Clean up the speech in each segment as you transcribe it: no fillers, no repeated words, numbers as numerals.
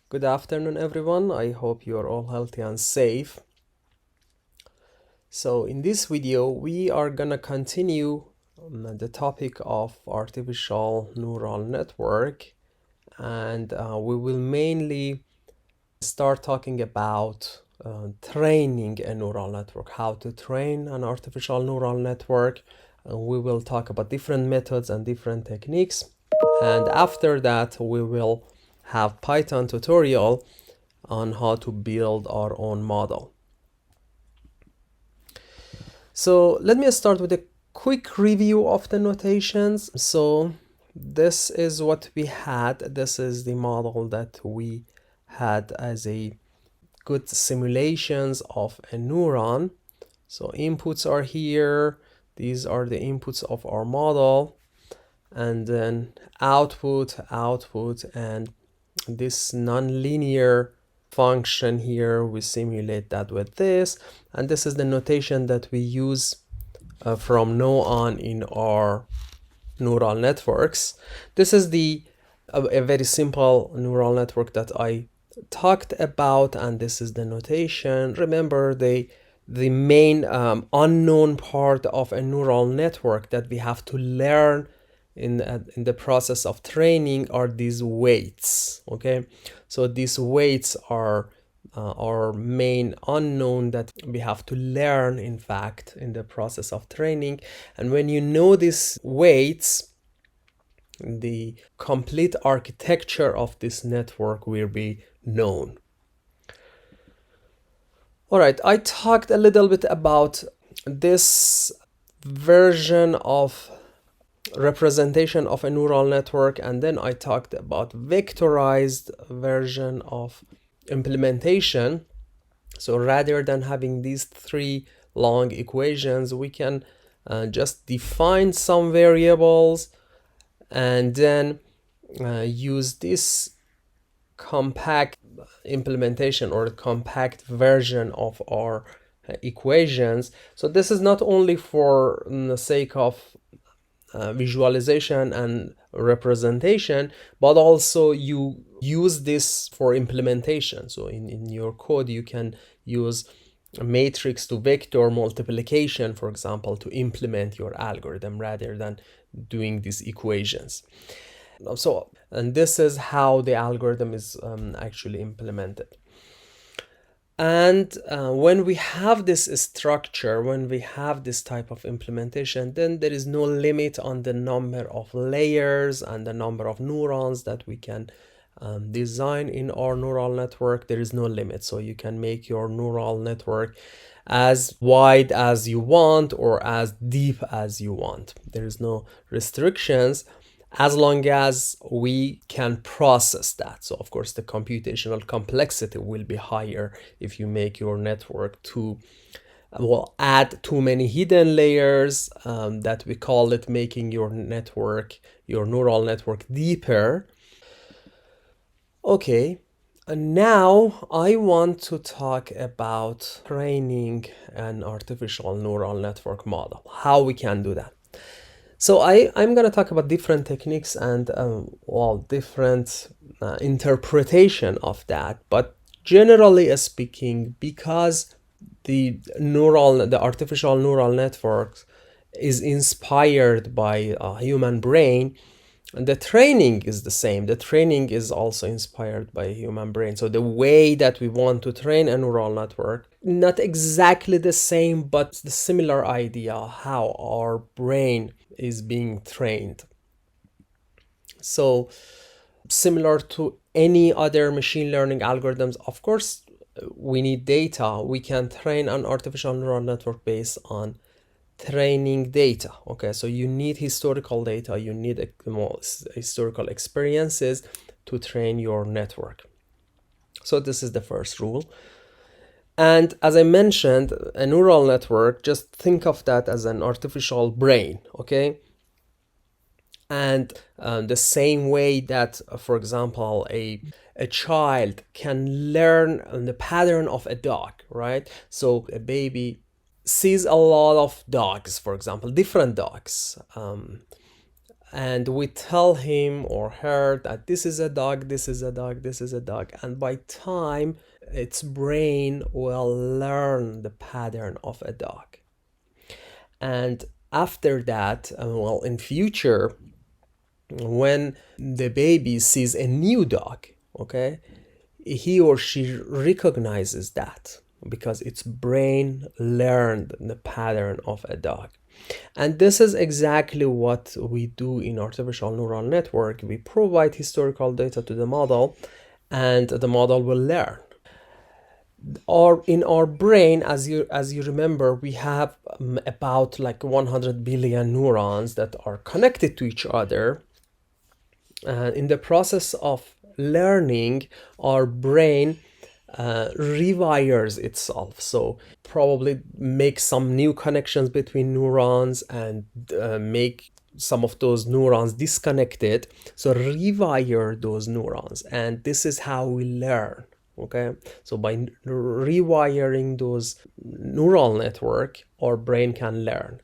Good afternoon, everyone. I hope you are all healthy and safe. So in this video, we are gonna continue the topic of artificial neural network, and we will mainly start talking about training a neural network, how to train an artificial neural network. We will talk about different methods and different techniques, and after that we will have Python tutorial on how to build our own model. So let me start with a quick review of the notations. So this is what we had. This is the model that we had as a good simulations of a neuron. So inputs are here. These are the inputs of our model. And then output, and this nonlinear function here, we simulate that with this, and this is the notation that we use from now on in our neural networks. This is a very simple neural network that I talked about, and this is the notation. Remember, the main unknown part of a neural network that we have to learn in the process of training are these weights. Okay, so these weights are our main unknown that we have to learn, in fact, in the process of training. And when you know these weights, the complete architecture of this network will be known. All right, I talked a little bit about this version of representation of a neural network, and then I talked about vectorized version of implementation. So rather than having these three long equations, we can just define some variables and then use this compact implementation or compact version of our equations. So this is not only for the sake of visualization and representation, but also you use this for implementation. So in your code, you can use a matrix to vector multiplication, for example, to implement your algorithm rather than doing these equations. So, and this is how the algorithm is actually implemented. And when we have this structure, when we have this type of implementation, then there is no limit on the number of layers and the number of neurons that we can design in our neural network. There is no limit. So you can make your neural network as wide as you want or as deep as you want. There is no restrictions, as long as we can process that. So of course the computational complexity will be higher if you make your network add too many hidden layers, that we call it making your neural network deeper. Okay, and now I want to talk about training an artificial neural network model, how we can do that. So I'm going to talk about different techniques and different interpretation of that. But generally speaking, because the artificial neural network is inspired by a human brain, and the training is the same. The training is also inspired by a human brain. So the way that we want to train a neural network, not exactly the same, but the similar idea how our brain is being trained. So similar to any other machine learning algorithms, of course, we need data. We can train an artificial neural network based on training data. Okay, so you need historical data, you need historical experiences to train your network. So this is the first rule. And as I mentioned, a neural network, just think of that as an artificial brain. Okay, and the same way that, for example, a child can learn the pattern of a dog, right? So a baby sees a lot of dogs, for example, different dogs, and we tell him or her that this is a dog, this is a dog, this is a dog, and by time its brain will learn the pattern of a dog. And after that, well, in future, when the baby sees a new dog, okay, he or she recognizes that because its brain learned the pattern of a dog. And this is exactly what we do in artificial neural network. We provide historical data to the model, and the model will learn. Or in our brain, as you remember, we have about like 100 billion neurons that are connected to each other. In the process of learning, our brain rewires itself, so probably make some new connections between neurons and make some of those neurons disconnected, so rewire those neurons, and this is how we learn. Okay, so by rewiring those neural network, our brain can learn.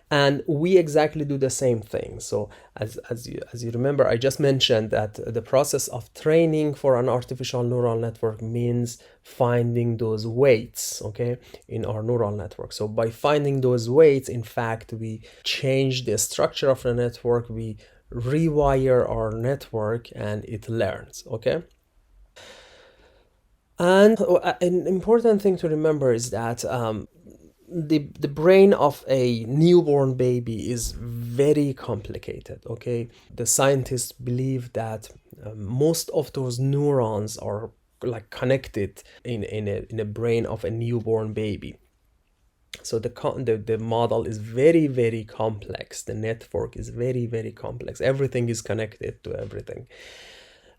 And we exactly do the same thing. So as you remember, I just mentioned that the process of training for an artificial neural network means finding those weights, okay, in our neural network. So by finding those weights, in fact, we change the structure of the network, we rewire our network, and it learns, okay? And an important thing to remember is that the brain of a newborn baby is very complicated, okay? The scientists believe that most of those neurons are like connected in a brain of a newborn baby. So the model is very, very complex. The network is very, very complex. Everything is connected to everything.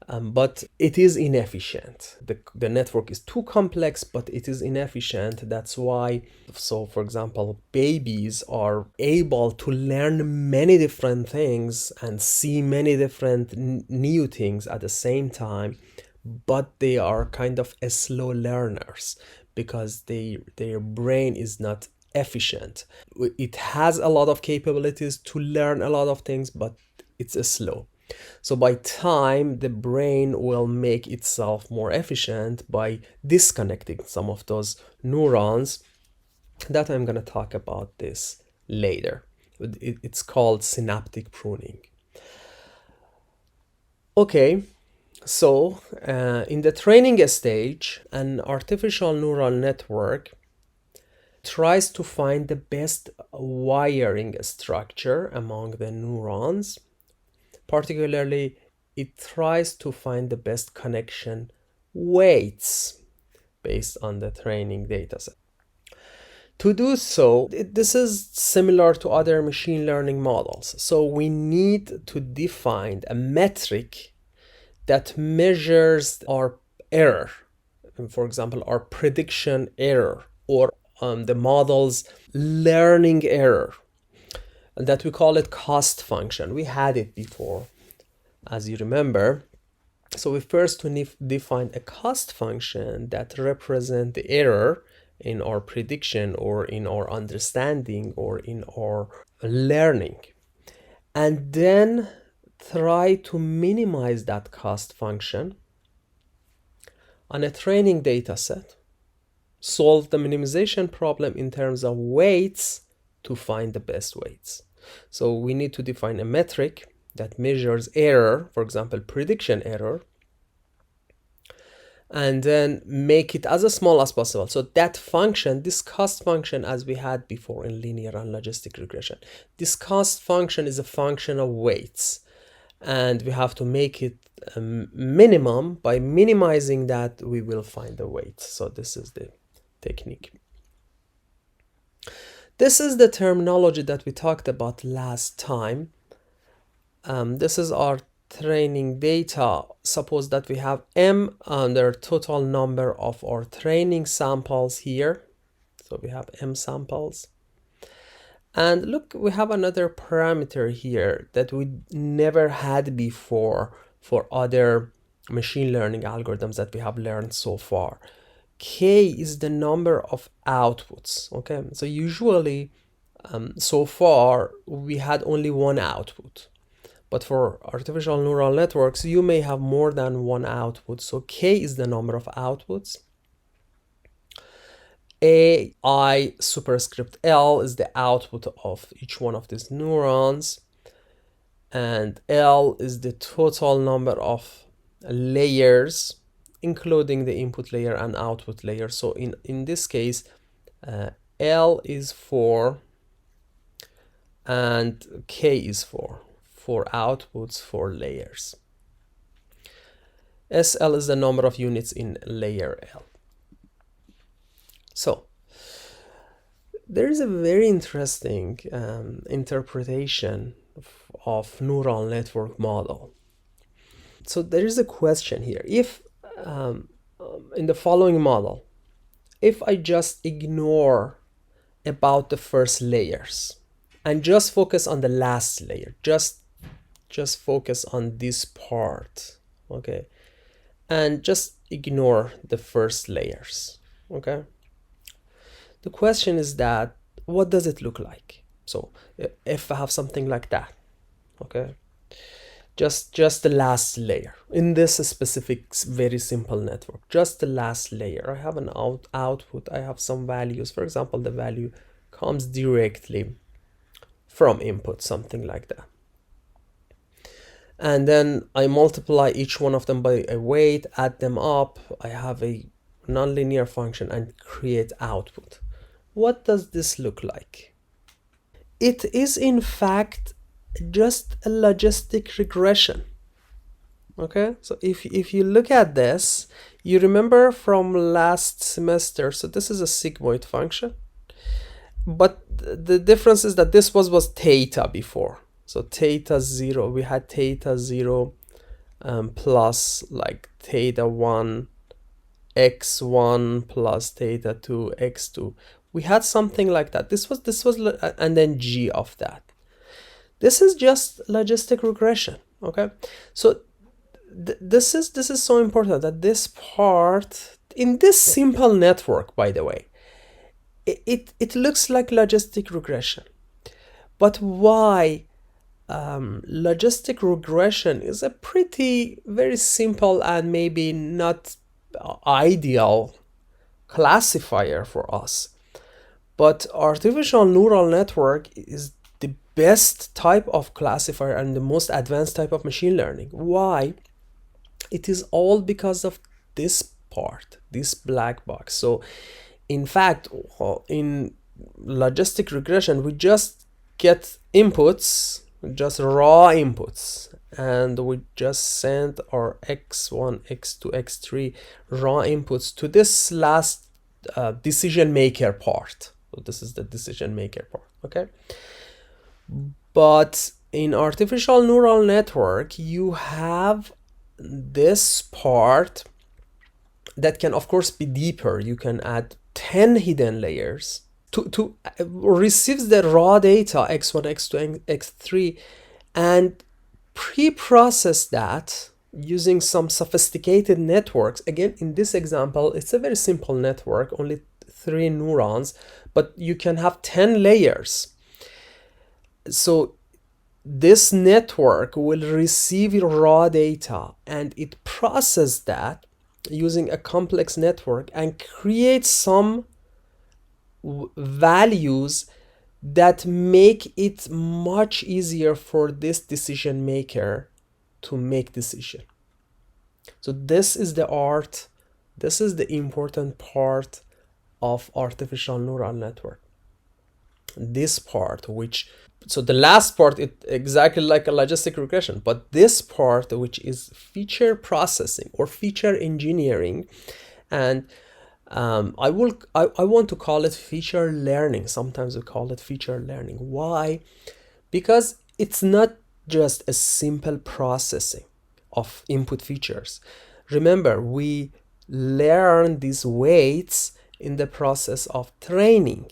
But it is inefficient. The network is too complex, but it is inefficient. That's why, so for example, babies are able to learn many different things and see many different new things at the same time, but they are kind of slow learners because their brain is not efficient. It has a lot of capabilities to learn a lot of things, but it's slow. So by time, the brain will make itself more efficient by disconnecting some of those neurons. That I'm going to talk about this later. It's called synaptic pruning. Okay, so in the training stage, an artificial neural network tries to find the best wiring structure among the neurons. Particularly, it tries to find the best connection weights based on the training dataset. To do so, this is similar to other machine learning models. So we need to define a metric that measures our error. For example, our prediction error or the model's learning error. And that we call it cost function. We had it before, as you remember. So we first define a cost function that represents the error in our prediction or in our understanding or in our learning. And then try to minimize that cost function on a training data set. Solve the minimization problem in terms of weights to find the best weights. So we need to define a metric that measures error, for example, prediction error, and then make it as small as possible. So that function, this cost function, as we had before in linear and logistic regression, this cost function is a function of weights, and we have to make it a minimum. By minimizing that, we will find the weights. So this is the technique. This is the terminology that we talked about last time. This is our training data. Suppose that we have m under total number of our training samples here. So we have m samples. And look, we have another parameter here that we never had before for other machine learning algorithms that we have learned so far. K is the number of outputs. Okay, so usually so far we had only one output. But for artificial neural networks, you may have more than one output. So K is the number of outputs. AI superscript L is the output of each one of these neurons. And L is the total number of layers, including the input layer and output layer. So in this case, L is 4 and K is 4 outputs, 4 layers. SL is the number of units in layer L. So there is a very interesting interpretation of neural network model. So there is a question here. If in the following model, if I just ignore about the first layers and just focus on the last layer, just focus on this part, okay, and just ignore the first layers, okay, the question is that what does it look like? So if I have something like that, okay, just the last layer in this specific very simple network, just the last layer, I have an output, I have some values. For example, the value comes directly from input, something like that, and then I multiply each one of them by a weight, add them up, I have a nonlinear function and create output. What does this look like? It is in fact just a logistic regression. Okay, so if you look at this, you remember from last semester, so this is a sigmoid function, but the difference is that this was theta before. So theta 0, we had theta 0 plus like theta 1 x1 plus theta 2 x2. We had something like that. This was and then g of that. This is just logistic regression. Okay, so this is so important that this part in this simple network, by the way, it looks like logistic regression. But why? Logistic regression is a pretty very simple and maybe not ideal classifier for us, but artificial neural network is the best type of classifier and the most advanced type of machine learning. Why? It is all because of this part, this black box. So in fact, in logistic regression, we just get inputs, just raw inputs, and we just send our x1, x2, x3 raw inputs to this last decision maker part. So this is the decision maker part, okay? But in artificial neural network, you have this part that can of course be deeper. You can add 10 hidden layers to receives the raw data x1, x2, x3 and pre-process that using some sophisticated networks. Again, in this example, it's a very simple network, only 3 neurons, but you can have 10 layers. So this network will receive raw data and it processes that using a complex network and create some values that make it much easier for this decision maker to make decision. So this is the art, this is the important part of artificial neural network. This part, which, so the last part, it exactly like a logistic regression, but this part, which is feature processing or feature engineering, and I want to call it feature learning. Sometimes we call it feature learning. Why? Because it's not just a simple processing of input features. Remember, we learn these weights in the process of training.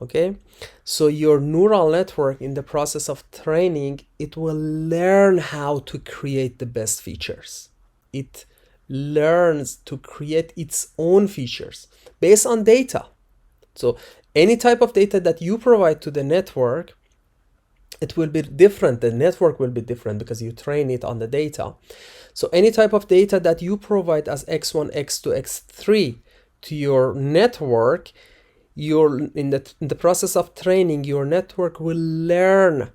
Okay, so your neural network in the process of training, it will learn how to create the best features. It learns to create its own features based on data. So any type of data that you provide to the network, it will be different. The network will be different because you train it on the data. So any type of data that you provide as x1, x2, x3 to your network, in the process of training, your network will learn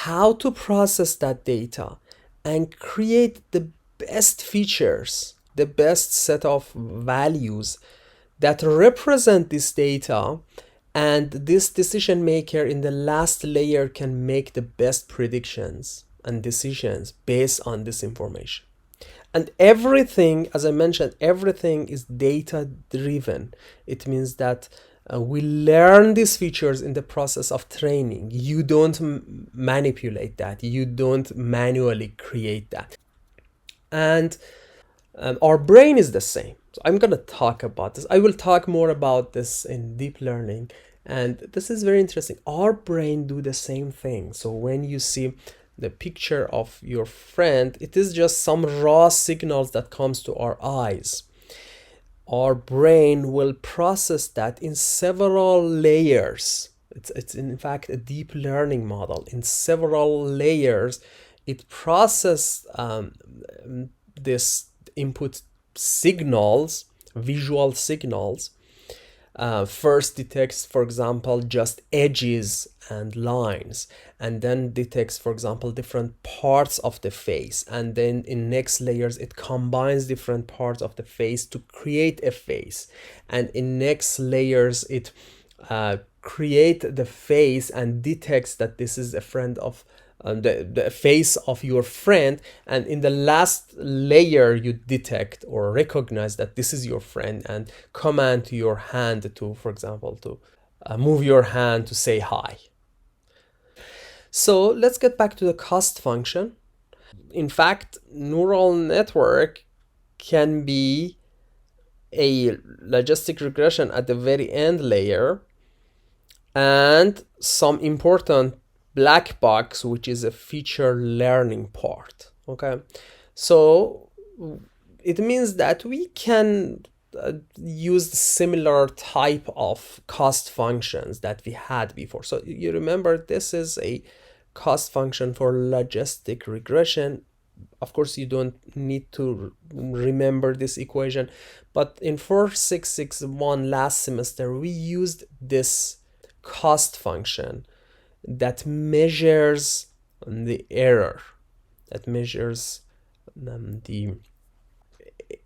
how to process that data and create the best features, the best set of values that represent this data, and this decision maker in the last layer can make the best predictions and decisions based on this information. And everything, as I mentioned, everything is data driven. It means that we learn these features in the process of training. You don't manipulate that. You don't manually create that. And our brain is the same. So I'm going to talk about this. I will talk more about this in deep learning. And this is very interesting. Our brain do the same thing. So when you see the picture of your friend, it is just some raw signals that comes to our eyes. Our brain will process that in several layers. It's in fact a deep learning model. In several layers, it processes this input signals, visual signals. First detects, for example, just edges and lines, and then detects, for example, different parts of the face, and then in next layers it combines different parts of the face to create a face, and in next layers it create the face and detects that this is a friend of the face of your friend, and in the last layer you detect or recognize that this is your friend and command to your hand to, for example, to move your hand to say hi. So let's get back to the cost function. In fact, neural network can be a logistic regression at the very end layer and some important black box, which is a feature learning part. Okay, so it means that we can use similar type of cost functions that we had before. So you remember, this is a cost function for logistic regression. Of course, you don't need to remember this equation, but in 4661 last semester we used this cost function that measures the error, that measures the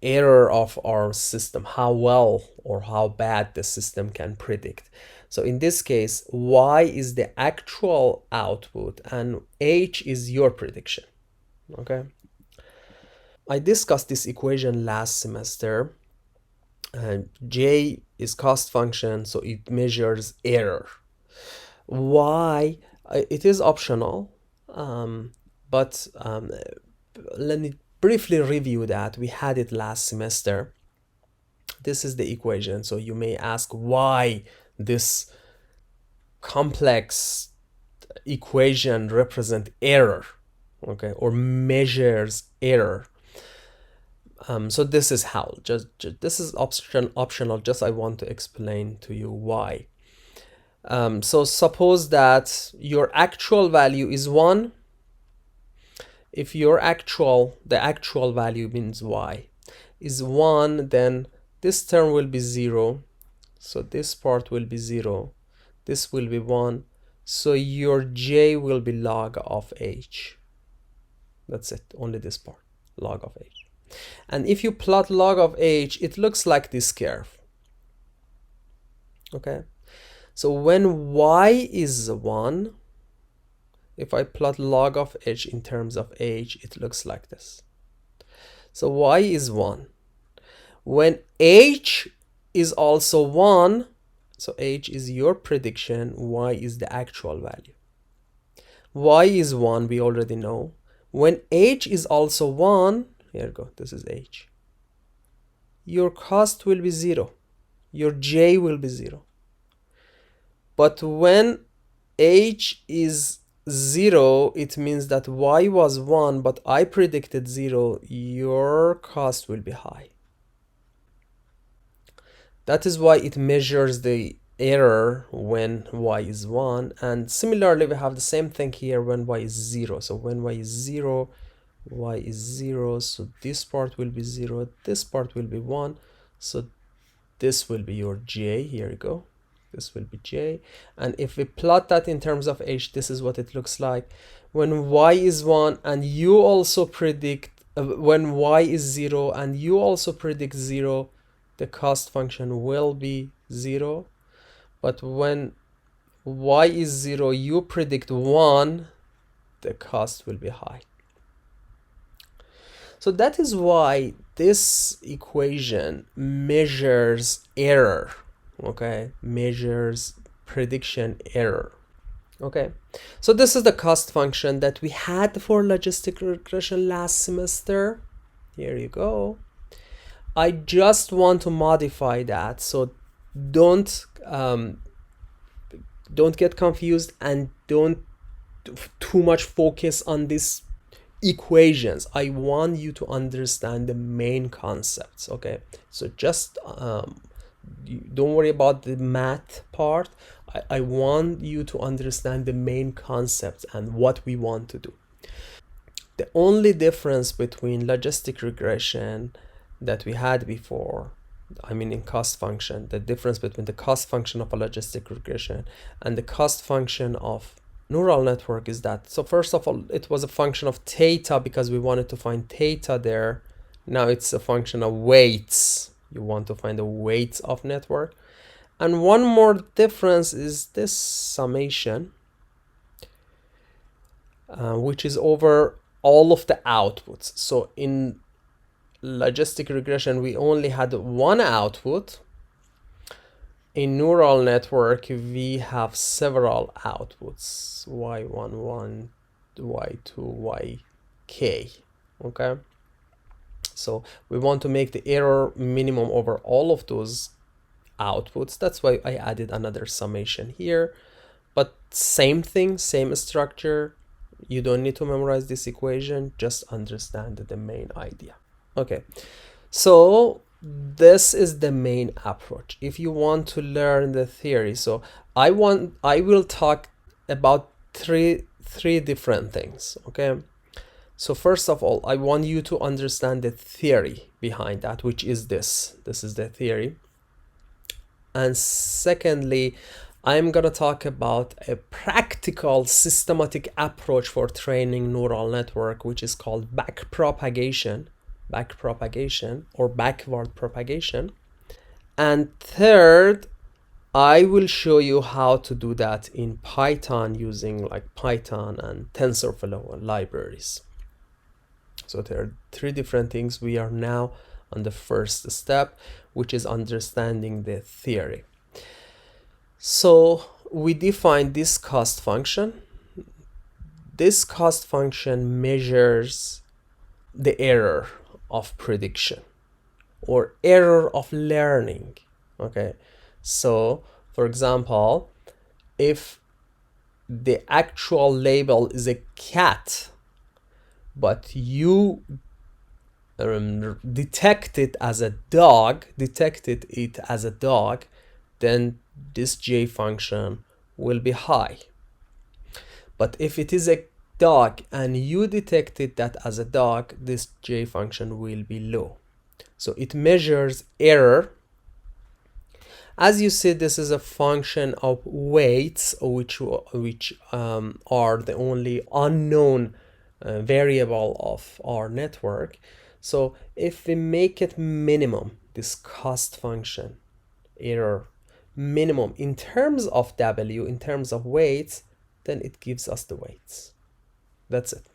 error of our system, how well or how bad the system can predict. So in this case, y is the actual output and h is your prediction. Okay, I discussed this equation last semester. J is cost function, so it measures error. Y, it is optional, but let me briefly review that. We had it last semester. This is the equation. So you may ask why this complex equation represent error, okay, or measures error. So this is how. Just this is optional. Just I want to explain to you why. So suppose that your actual value is 1. If the actual value means y is 1, then this term will be 0. So this part will be 0. This will be 1. So your j will be log of h. That's it. Only this part, log of h. And if you plot log of h, it looks like this curve. Okay. So when y is 1, if I plot log of h in terms of h, it looks like this. So y is 1. When h is also 1, so h is your prediction, y is the actual value. Y is 1, we already know. When h is also 1, here we go, this is h. Your cost will be 0. Your j will be 0. But when h is 0, it means that y was 1, but I predicted 0. Your cost will be high. That is why it measures the error when y is 1, and similarly we have the same thing here when y is 0. So when y is 0, y is 0, so this part will be 0, this part will be 1, so this will be your j. Here you go, this will be j. And if we plot that in terms of h, this is what it looks like. When y is 1 and you also predict when y is 0 and you also predict 0, the cost function will be 0. But when y is 0, you predict 1, the cost will be high. So that is why this equation measures error, okay? Measures prediction error, okay? So this is the cost function that we had for logistic regression last semester. Here you go. I just want to modify that, so don't get confused and don't too much focus on these equations. I want you to understand the main concepts, okay? So just don't worry about the math part. I want you to understand the main concepts and what we want to do. The only difference between logistic regression that we had before, I mean in cost function, the difference between the cost function of a logistic regression and the cost function of neural network is that, so first of all, it was a function of theta because we wanted to find theta there. Now it's a function of weights. You want to find the weights of network. And one more difference is this summation, which is over all of the outputs. So in logistic regression, we only had one output. In neural network, we have several outputs, y11, y2, yk, okay? So we want to make the error minimum over all of those outputs. That's why I added another summation here. But same thing, same structure. You don't need to memorize this equation, just understand the main idea. Okay, so this is the main approach. If you want to learn the theory, so I will talk about three different things, okay? So first of all, I want you to understand the theory behind that, which is this is the theory. And secondly, I'm gonna talk about a practical systematic approach for training neural network, which is called backpropagation or backward propagation. And third, I will show you how to do that in Python using like Python and TensorFlow libraries. So there are three different things. We are now on the first step, which is understanding the theory. So we define this cost function. This cost function measures the error of prediction or error of learning, okay? So for example, if the actual label is a cat, but you detected it as a dog, then this j function will be high. But if it is a dog and you detected that as a dog, this j function will be low. So it measures error. As you see, this is a function of weights, which are the only unknown variable of our network. So if we make it minimum, this cost function error minimum in terms of w, in terms of weights, then it gives us the weights. That's it.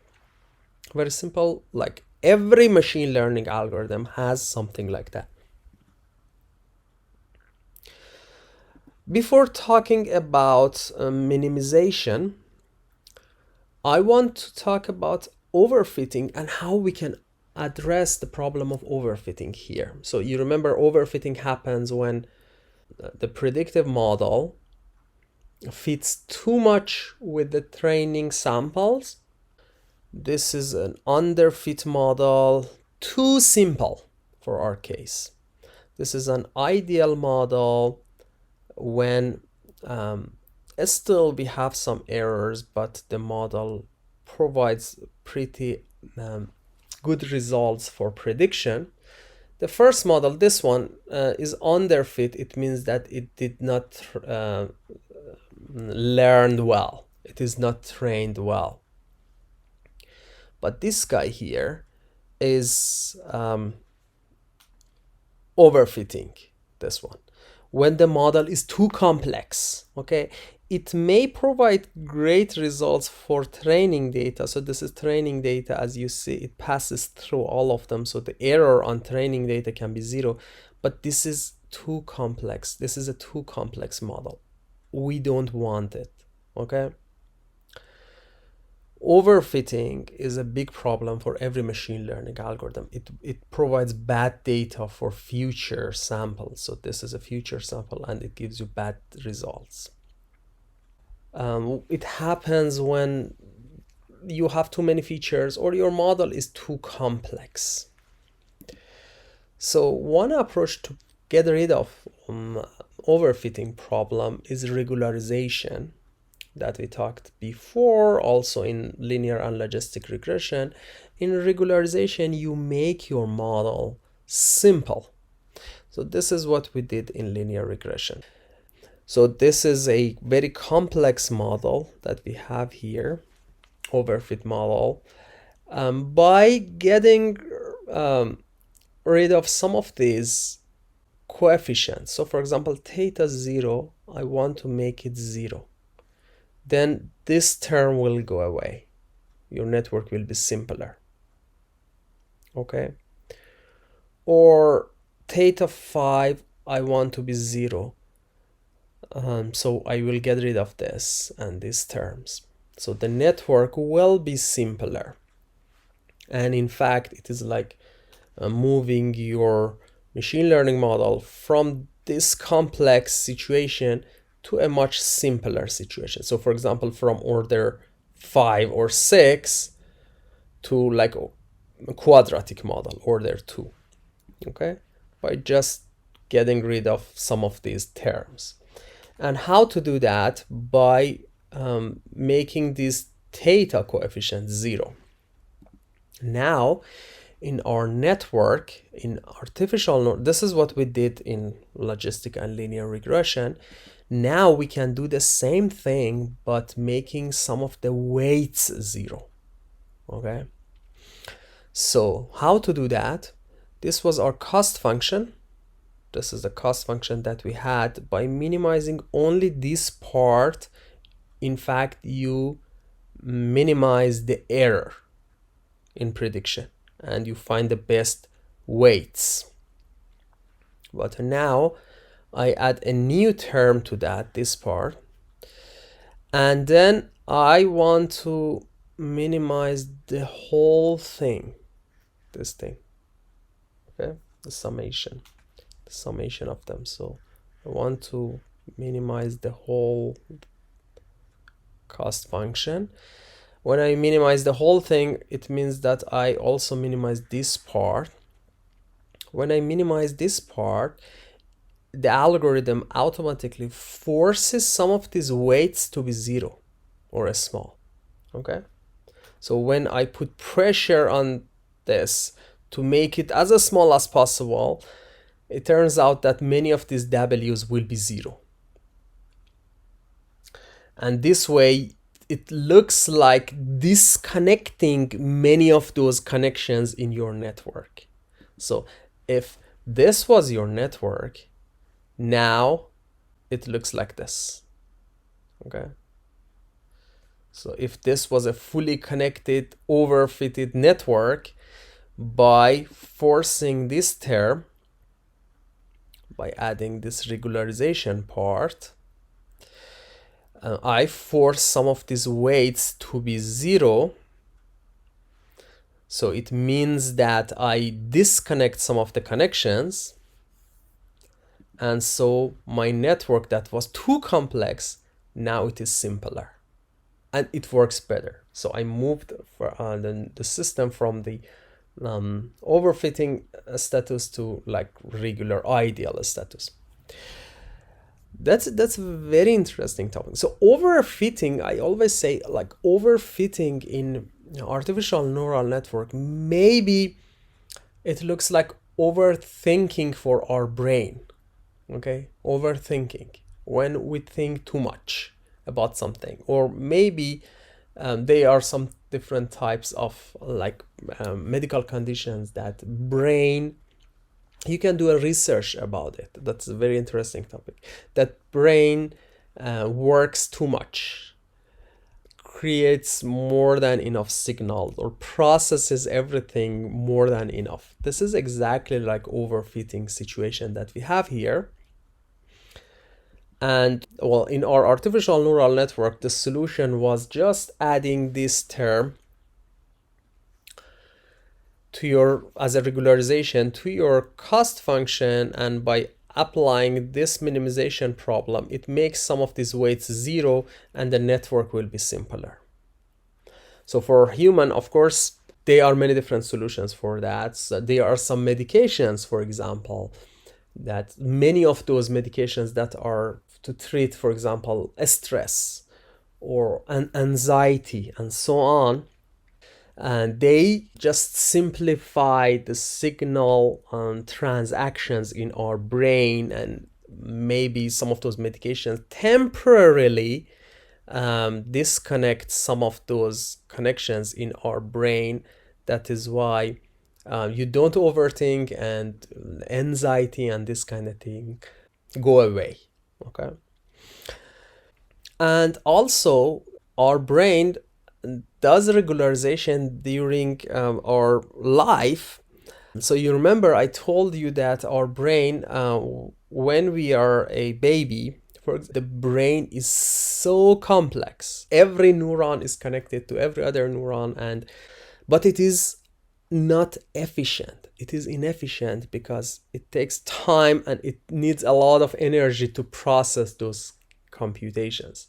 Very simple. Like every machine learning algorithm has something like that. Before talking about minimization, I want to talk about overfitting and how we can address the problem of overfitting here. So you remember overfitting happens when the predictive model fits too much with the training samples. This is an underfit model, too simple for our case. This is an ideal model, when still we have some errors, but the model provides pretty good results for prediction. The first model, this one, is underfit. It means that it did not learn well. It is not trained well. But this guy here is overfitting, this one. When the model is too complex, okay, it may provide great results for training data. So this is training data. As you see, it passes through all of them. So the error on training data can be 0, but this is too complex. This is a too complex model. We don't want it, okay? Overfitting is a big problem for every machine learning algorithm. It provides bad data for future samples. So this is a future sample and it gives you bad results. It happens when you have too many features or your model is too complex. So one approach to get rid of overfitting problem is regularization, that we talked before, also in linear and logistic regression. In regularization, you make your model simple. So this is what we did in linear regression. So this is a very complex model that we have here, overfit model. By getting rid of some of these coefficients, so for example, theta 0, I want to make it 0. Then this term will go away. Your network will be simpler. Okay? Or theta 5, I want to be 0. So I will get rid of this and these terms. So the network will be simpler. And in fact, it is like moving your machine learning model from this complex situation to a much simpler situation. So for example, from order 5 or 6 to like a quadratic model, order 2, okay? By just getting rid of some of these terms. And how to do that? By making this theta coefficient 0. Now, in our network, in artificial, this is what we did in logistic and linear regression. Now we can do the same thing, but making some of the weights 0, okay? So how to do that? This was our cost function. This is the cost function that we had. By minimizing only this part, in fact, you minimize the error in prediction and you find the best weights. But now I add a new term to that, this part, and then I want to minimize the whole thing, this thing, okay, the summation of them. So I want to minimize the whole cost function. When I minimize the whole thing, it means that I also minimize this part. When I minimize this part, the algorithm automatically forces some of these weights to be 0 or small, okay? So when I put pressure on this to make it as small as possible, it turns out that many of these W's will be 0. And this way, it looks like disconnecting many of those connections in your network. So if this was your network, now it looks like this, okay? So if this was a fully connected, overfitted network, by forcing this term, by adding this regularization part, I force some of these weights to be 0. So it means that I disconnect some of the connections. And so my network that was too complex, now it is simpler. And it works better. So I moved the system from the overfitting status to like regular ideal status. That's a very interesting topic. So overfitting, I always say, like, overfitting in artificial neural network, maybe it looks like overthinking for our brain. Okay, overthinking, when we think too much about something, or maybe there are some different types of, like, medical conditions that brain, you can do a research about it. That's a very interesting topic, that brain works too much, creates more than enough signals, or processes everything more than enough. This is exactly like overfitting situation that we have here. And well, in our artificial neural network, the solution was just adding this term to your, as a regularization to your cost function, and by applying this minimization problem, it makes some of these weights zero, and the network will be simpler. So for human, of course, there are many different solutions for that. So there are some medications, for example, that many of those medications that are to treat, for example, stress or anxiety and so on, and they just simplify the signal transactions in our brain, and maybe some of those medications temporarily disconnect some of those connections in our brain. That is why you don't overthink, and anxiety and this kind of thing go away. Okay. And also, our brain does regularization during our life. So you remember I told you that our brain, when we are a baby, the brain is so complex. Every neuron is connected to every other neuron, and but it is not efficient. It is inefficient because it takes time and it needs a lot of energy to process those computations.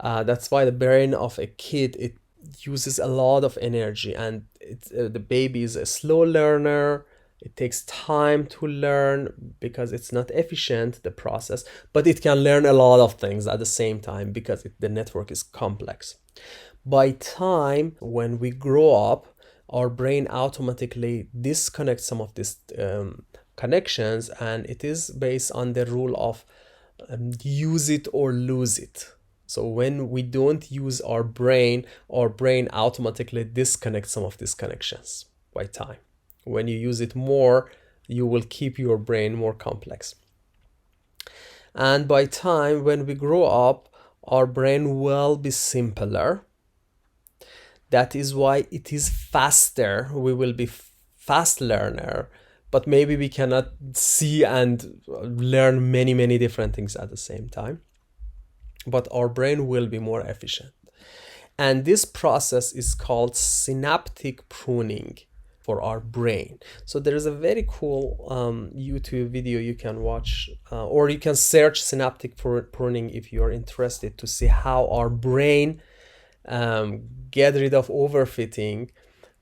That's why the brain of a kid, it uses a lot of energy, and the baby is a slow learner. It takes time to learn because it's not efficient, the process, but it can learn a lot of things at the same time because the network is complex. By time when we grow up, our brain automatically disconnects some of these connections, and it is based on the rule of use it or lose it. So when we don't use our brain automatically disconnects some of these connections by time. When you use it more, you will keep your brain more complex. And by time, when we grow up, our brain will be simpler. That is why it is faster. We will be fast learner, but maybe we cannot see and learn many different things at the same time. But our brain will be more efficient. And this process is called synaptic pruning for our brain. So there is a very cool YouTube video you can watch, or you can search synaptic pruning if you are interested to see how our brain get rid of overfitting,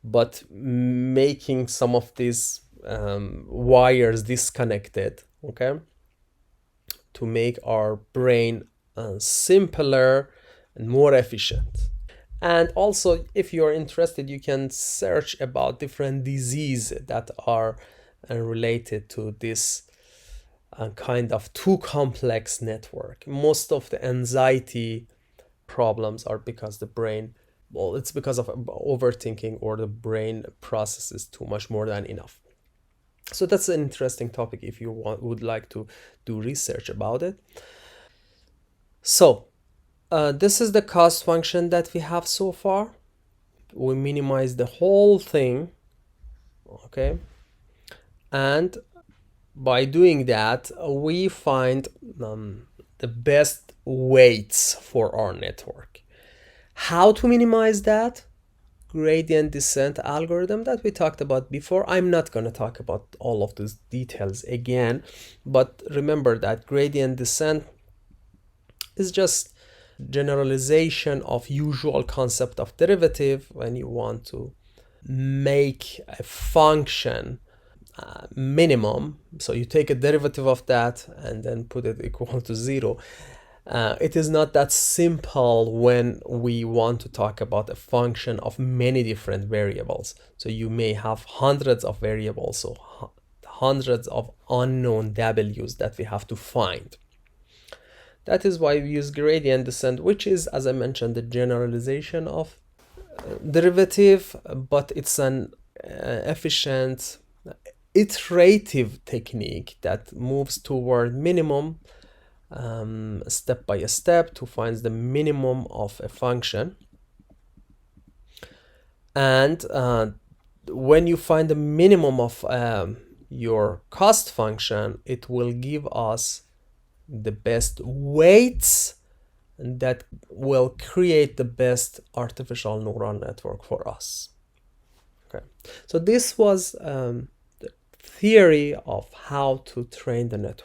but making some of these wires disconnected, okay, to make our brain simpler and more efficient. And also, if you're interested, you can search about different diseases that are related to this kind of too complex network. Most of the anxiety problems are because the brain, well, it's because of overthinking, or the brain processes too much more than enough. So that's an interesting topic if you would like to do research about it. So this is the cost function that we have so far. We minimize the whole thing, okay? And by doing that, we find the best weights for our network. How to minimize that? Gradient descent algorithm that we talked about before. I'm not going to talk about all of those details again, but remember that gradient descent is just generalization of usual concept of derivative when you want to make a function minimum, so you take a derivative of that and then put it equal to 0. It is not that simple when we want to talk about a function of many different variables. So you may have hundreds of variables, so hundreds of unknown w's that we have to find. That is why we use gradient descent, which is, as I mentioned, the generalization of derivative, but it's an efficient iterative technique that moves toward minimum step by step to find the minimum of a function. And when you find the minimum of your cost function, it will give us the best weights that will create the best artificial neural network for us. Okay, so this was the theory of how to train the network.